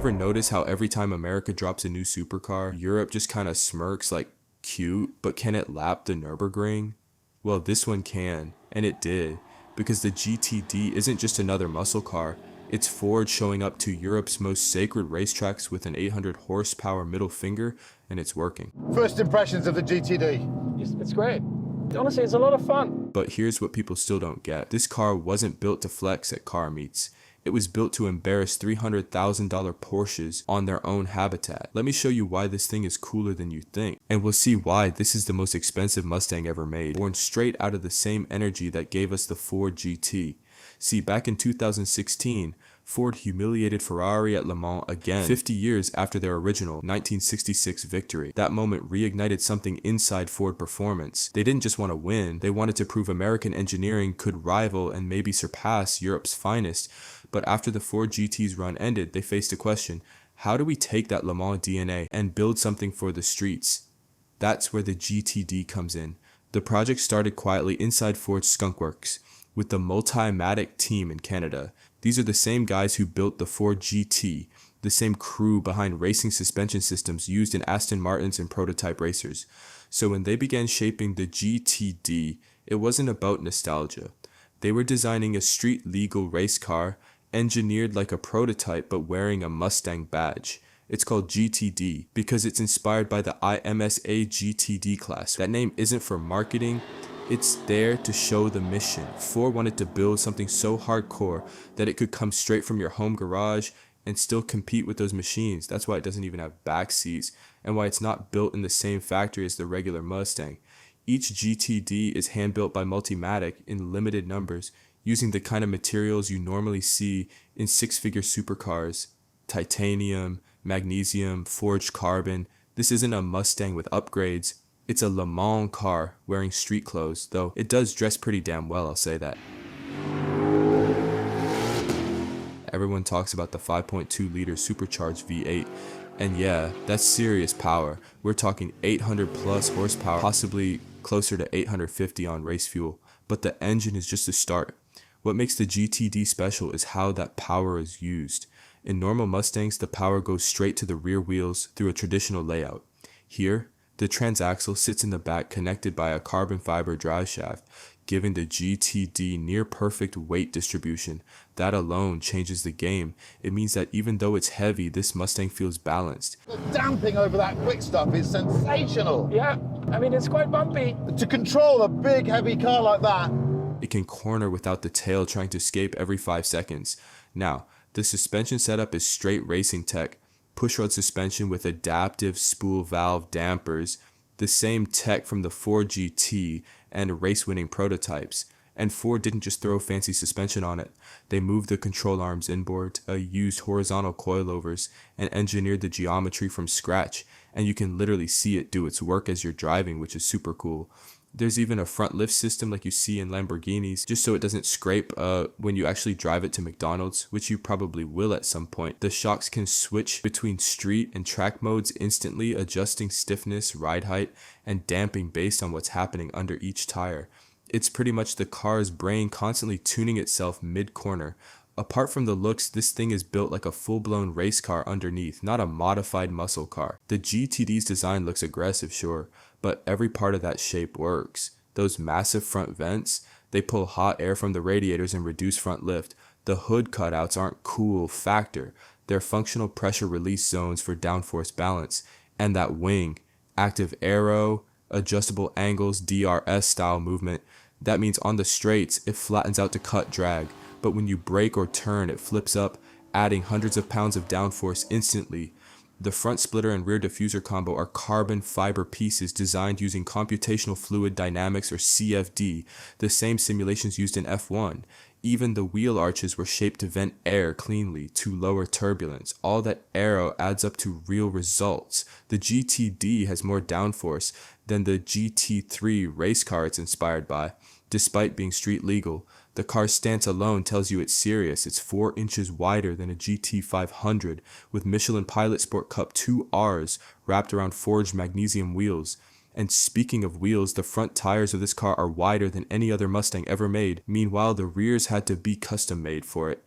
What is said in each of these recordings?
ever notice how every time America drops a new supercar, Europe just kind of smirks like, cute, but can it lap the Nürburgring? Well, this one can, and it did, because the GTD isn't just another muscle car. It's Ford showing up to Europe's most sacred racetracks with an 800 horsepower middle finger, and it's working. First impressions of the GTD? It's great. Honestly, it's a lot of fun. But here's what people still don't get. This car wasn't built to flex at car meets. It was built to embarrass $300,000 Porsches on their own habitat. Let me show you why this thing is cooler than you think. And we'll see why this is the most expensive Mustang ever made, born straight out of the same energy that gave us the Ford GT. See, back in 2016, Ford humiliated Ferrari at Le Mans again, 50 years after their original 1966 victory. That moment reignited something inside Ford performance. They didn't just want to win, they wanted to prove American engineering could rival and maybe surpass Europe's finest. But after the Ford GT's run ended, they faced a question: how do we take that Le Mans DNA and build something for the streets? That's where the GTD comes in. The project started quietly inside Ford's Skunk Works with the Multimatic team in Canada. These are the same guys who built the Ford GT, the same crew behind racing suspension systems used in Aston Martins and prototype racers. So when they began shaping the GTD, it wasn't about nostalgia. They were designing a street-legal race car, engineered like a prototype but wearing a Mustang badge. It's called GTD because it's inspired by the IMSA GTD class. That name isn't for marketing. It's there to show the mission. Ford wanted to build something so hardcore that it could come straight from your home garage and still compete with those machines. That's why it doesn't even have back seats and why it's not built in the same factory as the regular Mustang. Each GTD is hand-built by Multimatic in limited numbers, using the kind of materials you normally see in six-figure supercars: titanium, magnesium, forged carbon. This isn't a Mustang with upgrades. It's a Le Mans car wearing street clothes, though it does dress pretty damn well, I'll say that. Everyone talks about the 5.2-liter supercharged V8, and yeah, that's serious power. We're talking 800 plus horsepower, possibly closer to 850 on race fuel, but the engine is just a start. What makes the GTD special is how that power is used. In normal Mustangs, the power goes straight to the rear wheels through a traditional layout. Here, the transaxle sits in the back connected by a carbon fiber drive shaft, giving the GTD near perfect weight distribution. That alone changes the game. It means that even though it's heavy, this Mustang feels balanced. The damping over that quick stop is sensational. Yeah, I mean, it's quite bumpy. To control a big, heavy car like that. It can corner without the tail trying to escape every 5 seconds. Now, the suspension setup is straight racing tech. Pushrod suspension with adaptive spool valve dampers, the same tech from the Ford GT and race-winning prototypes. And Ford didn't just throw fancy suspension on it. They moved the control arms inboard, used horizontal coilovers, and engineered the geometry from scratch. And you can literally see it do its work as you're driving, which is super cool. There's even a front lift system like you see in Lamborghinis, just so it doesn't scrape when you actually drive it to McDonald's, which you probably will at some point. The shocks can switch between street and track modes instantly, adjusting stiffness, ride height, and damping based on what's happening under each tire. It's pretty much the car's brain constantly tuning itself mid-corner. Apart from the looks, this thing is built like a full-blown race car underneath, not a modified muscle car. The GTD's design looks aggressive, sure, but every part of that shape works. Those massive front vents, they pull hot air from the radiators and reduce front lift. The hood cutouts aren't cool factor. They're functional pressure release zones for downforce balance. And that wing, active aero, adjustable angles, DRS style movement. That means on the straights, it flattens out to cut drag. But when you brake or turn, it flips up, adding hundreds of pounds of downforce instantly. The front splitter and rear diffuser combo are carbon fiber pieces designed using computational fluid dynamics or CFD, the same simulations used in F1. Even the wheel arches were shaped to vent air cleanly to lower turbulence. All that aero adds up to real results. The GTD has more downforce than the GT3 race car it's inspired by, despite being street legal. The car's stance alone tells you it's serious. It's 4 inches wider than a GT500 with Michelin Pilot Sport Cup 2Rs wrapped around forged magnesium wheels. And speaking of wheels, the front tires of this car are wider than any other Mustang ever made. Meanwhile, the rears had to be custom made for it.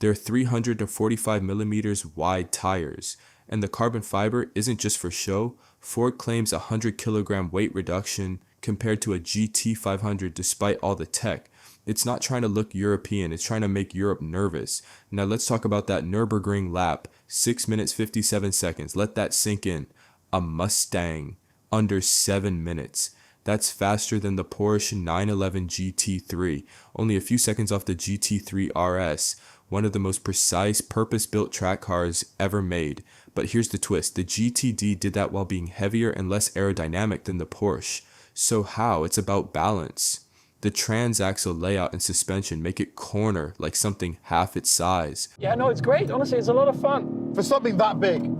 They're 300 to 45 millimeters wide tires, and the carbon fiber isn't just for show. Ford claims a 100 kilogram weight reduction compared to a GT500 despite all the tech. It's not trying to look European, it's trying to make Europe nervous. Now let's talk about that Nürburgring lap, 6 minutes 57 seconds. Let that sink in. A Mustang under 7 minutes. That's faster than the Porsche 911 GT3, only a few seconds off the GT3 RS, one of the most precise, purpose-built track cars ever made. But here's the twist, the GTD did that while being heavier and less aerodynamic than the Porsche. So how? It's about balance. The transaxle layout and suspension make it corner like something half its size. Yeah, no, it's great. Honestly, it's a lot of fun. For something that big.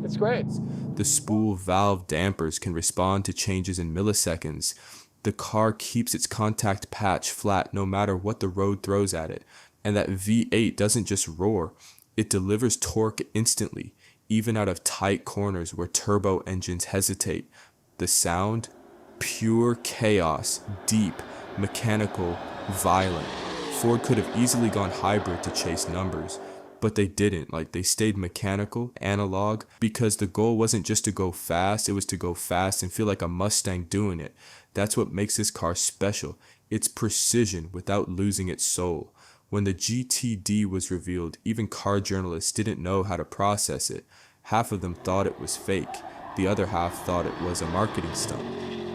It's great. The spool valve dampers can respond to changes in milliseconds. The car keeps its contact patch flat no matter what the road throws at it. And that V8 doesn't just roar, it delivers torque instantly, even out of tight corners where turbo engines hesitate. The sound? Pure chaos, deep, mechanical, violent. Ford could have easily gone hybrid to chase numbers, but they didn't. They stayed mechanical, analog, because the goal wasn't just to go fast, it was to go fast and feel like a Mustang doing it. That's what makes this car special. It's precision without losing its soul. When the GTD was revealed, even car journalists didn't know how to process it. Half of them thought it was fake, the other half thought it was a marketing stunt.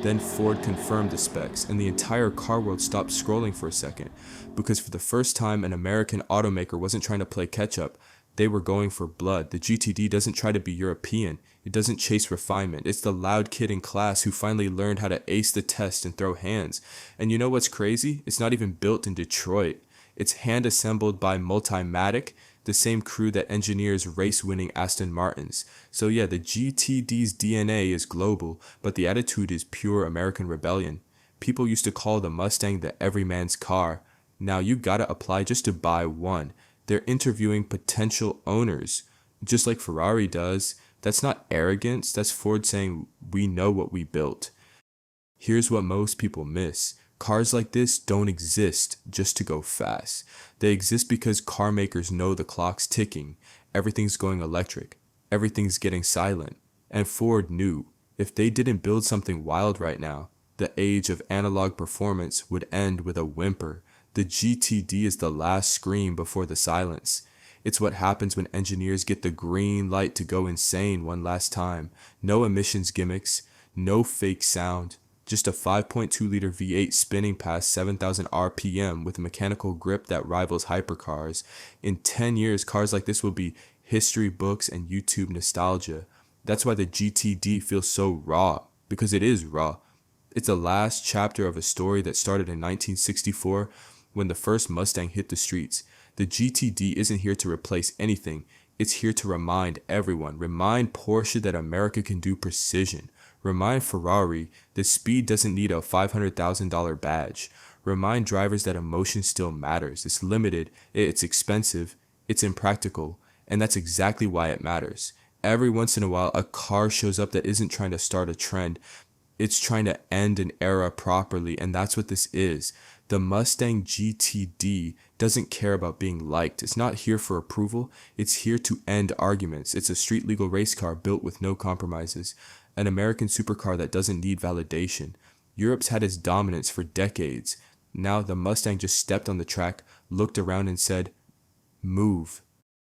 Then Ford confirmed the specs, and the entire car world stopped scrolling for a second, because for the first time an American automaker wasn't trying to play catch-up, they were going for blood. The GTD doesn't try to be European, it doesn't chase refinement, it's the loud kid in class who finally learned how to ace the test and throw hands. And you know what's crazy? It's not even built in Detroit. It's hand-assembled by Multimatic, the same crew that engineers race-winning Aston Martins. So yeah, the GTD's DNA is global, but the attitude is pure American rebellion. People used to call the Mustang the everyman's car. Now you gotta apply just to buy one. They're interviewing potential owners, just like Ferrari does. That's not arrogance, that's Ford saying, we know what we built. Here's what most people miss. Cars like this don't exist just to go fast. They exist because car makers know the clock's ticking. Everything's going electric. Everything's getting silent. And Ford knew, if they didn't build something wild right now, the age of analog performance would end with a whimper. The GTD is the last scream before the silence. It's what happens when engineers get the green light to go insane one last time. No emissions gimmicks, no fake sound. Just a 5.2 liter V8 spinning past 7,000 RPM with a mechanical grip that rivals hypercars. In 10 years, cars like this will be history books and YouTube nostalgia. That's why the GTD feels so raw, because it is raw. It's the last chapter of a story that started in 1964 when the first Mustang hit the streets. The GTD isn't here to replace anything. It's here to remind everyone. Remind Porsche that America can do precision. Remind Ferrari that speed doesn't need a $500,000 badge. Remind drivers that emotion still matters. It's limited, it's expensive, it's impractical, and that's exactly why it matters. Every once in a while, a car shows up that isn't trying to start a trend. It's trying to end an era properly, and that's what this is. The Mustang GTD doesn't care about being liked. It's not here for approval. It's here to end arguments. It's a street legal race car built with no compromises. An American supercar that doesn't need validation. Europe's had its dominance for decades. Now the Mustang just stepped on the track, looked around and said, "Move."